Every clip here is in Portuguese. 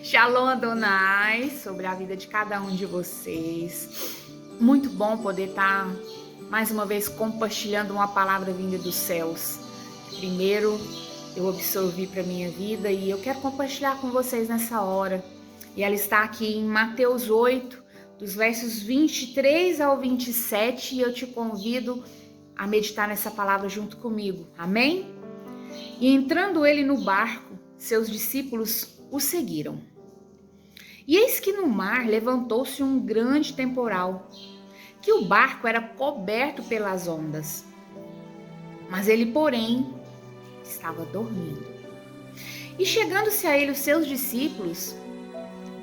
Shalom Adonai sobre a vida de cada um de vocês. Muito bom poder estar mais uma vez compartilhando uma palavra vinda dos céus. Primeiro eu absorvi para minha vida e eu quero compartilhar com vocês nessa hora. E ela está aqui em Mateus 8, dos versos 23 ao 27, e eu te convido a meditar nessa palavra junto comigo. Amém? E entrando ele no barco, seus discípulos o seguiram. E eis que no mar levantou-se um grande temporal, que o barco era coberto pelas ondas. Mas ele, porém, estava dormindo. E chegando-se a ele os seus discípulos,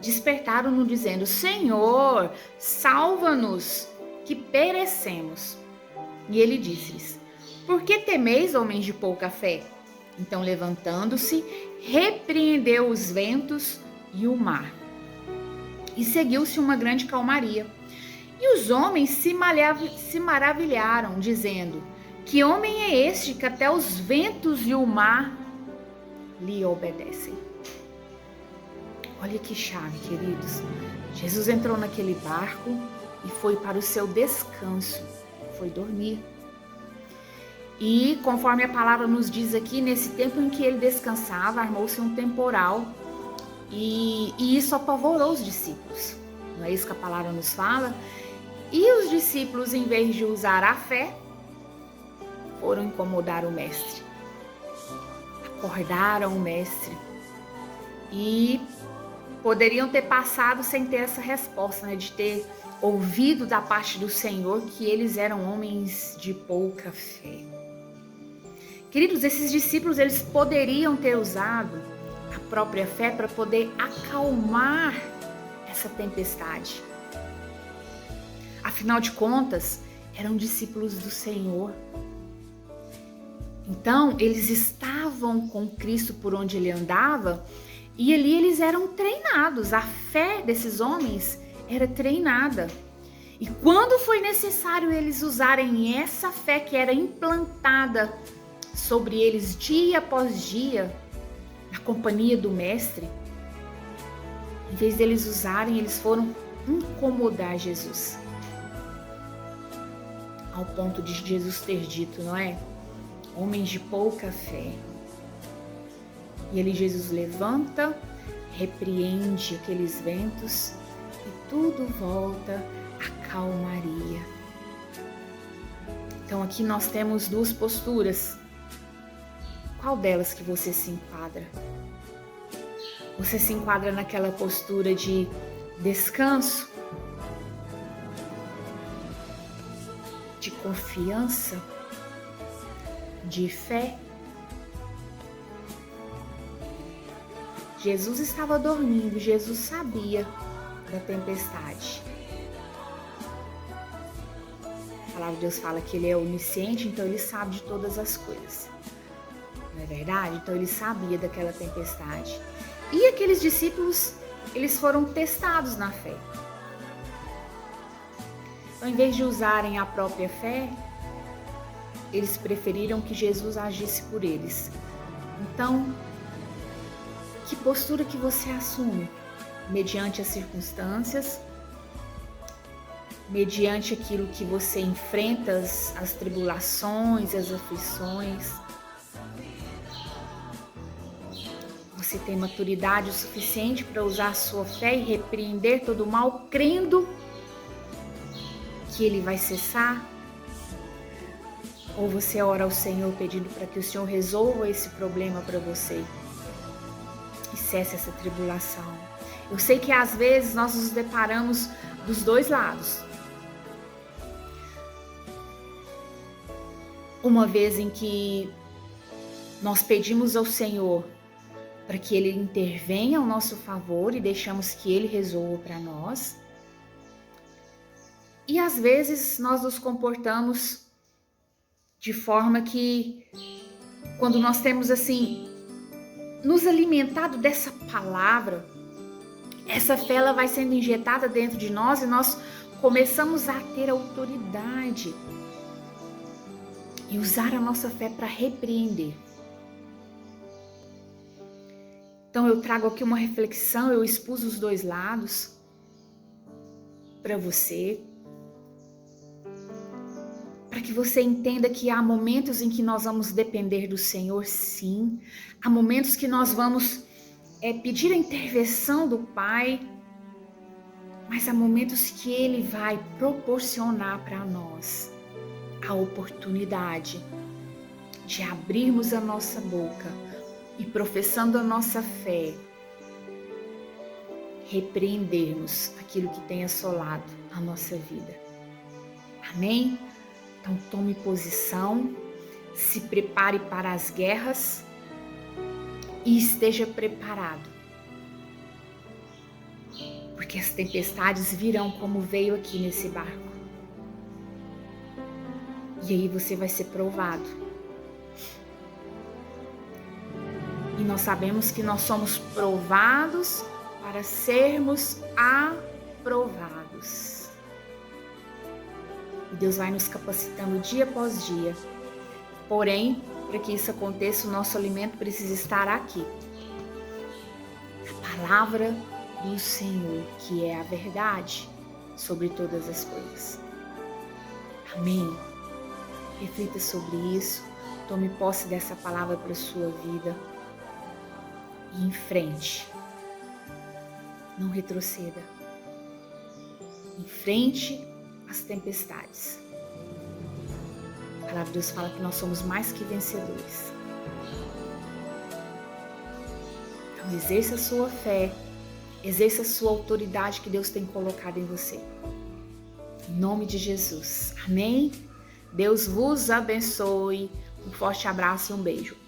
despertaram-no dizendo: Senhor, salva-nos, que perecemos. E ele disse-lhes: Por que temeis, homens de pouca fé? Então, levantando-se, repreendeu os ventos e o mar. E seguiu-se uma grande calmaria. E os homens se maravilharam, dizendo: Que homem é este que até os ventos e o mar lhe obedecem? Olha que chave, queridos. Jesus entrou naquele barco e foi para o seu descanso, foi dormir. E conforme a palavra nos diz aqui, nesse tempo em que ele descansava, armou-se um temporal e isso apavorou os discípulos. Não é isso que a palavra nos fala? E os discípulos, em vez de usar a fé, foram incomodar o mestre. Acordaram o mestre e poderiam ter passado sem ter essa resposta, né? De ter ouvido da parte do Senhor que eles eram homens de pouca fé. Queridos, esses discípulos, eles poderiam ter usado a própria fé para poder acalmar essa tempestade. Afinal de contas, eram discípulos do Senhor. Então, eles estavam com Cristo por onde ele andava e ali eles eram treinados. A fé desses homens era treinada. E quando foi necessário eles usarem essa fé que era implantada sobre eles dia após dia, na companhia do Mestre, em vez deles usarem, eles foram incomodar Jesus. Ao ponto de Jesus ter dito, não é? Homens de pouca fé. E ali Jesus levanta, repreende aqueles ventos e tudo volta à calmaria. Então aqui nós temos duas posturas. Qual delas que você se enquadra? Você se enquadra naquela postura de descanso, de confiança, de fé? Jesus estava dormindo, Jesus sabia da tempestade. A palavra de Deus fala que ele é onisciente, então ele sabe de todas as coisas. Não é verdade? Então ele sabia daquela tempestade. E aqueles discípulos, eles foram testados na fé. Então, em vez de usarem a própria fé, eles preferiram que Jesus agisse por eles. Então, que postura que você assume? Mediante as circunstâncias, mediante aquilo que você enfrenta, as tribulações, as aflições. Você tem maturidade o suficiente para usar a sua fé e repreender todo o mal, crendo que ele vai cessar? Ou você ora ao Senhor pedindo para que o Senhor resolva esse problema para você e cesse essa tribulação? Eu sei que às vezes nós nos deparamos dos dois lados. Uma vez em que nós pedimos ao Senhor para que ele intervenha ao nosso favor e deixamos que ele resolva para nós. E às vezes nós nos comportamos de forma que, quando nós temos assim, nos alimentado dessa palavra, essa fé ela vai sendo injetada dentro de nós e nós começamos a ter autoridade e usar a nossa fé para repreender. Então eu trago aqui uma reflexão, eu expus os dois lados para você, para que você entenda que há momentos em que nós vamos depender do Senhor, sim. Há momentos que nós vamos pedir a intervenção do Pai, mas há momentos que Ele vai proporcionar para nós a oportunidade de abrirmos a nossa boca e, professando a nossa fé, repreendermos aquilo que tem assolado a nossa vida. Amém? Então tome posição, se prepare para as guerras e esteja preparado. Porque as tempestades virão como veio aqui nesse barco. E aí você vai ser provado. E nós sabemos que nós somos provados para sermos aprovados. E Deus vai nos capacitando dia após dia. Porém, para que isso aconteça, o nosso alimento precisa estar aqui. A palavra do Senhor, que é a verdade sobre todas as coisas. Amém? Reflita sobre isso. Tome posse dessa palavra para a sua vida. E em frente. Não retroceda. Enfrente as tempestades. A palavra de Deus fala que nós somos mais que vencedores. Então exerça a sua fé, exerça a sua autoridade que Deus tem colocado em você. Em nome de Jesus. Amém? Deus vos abençoe. Um forte abraço e um beijo.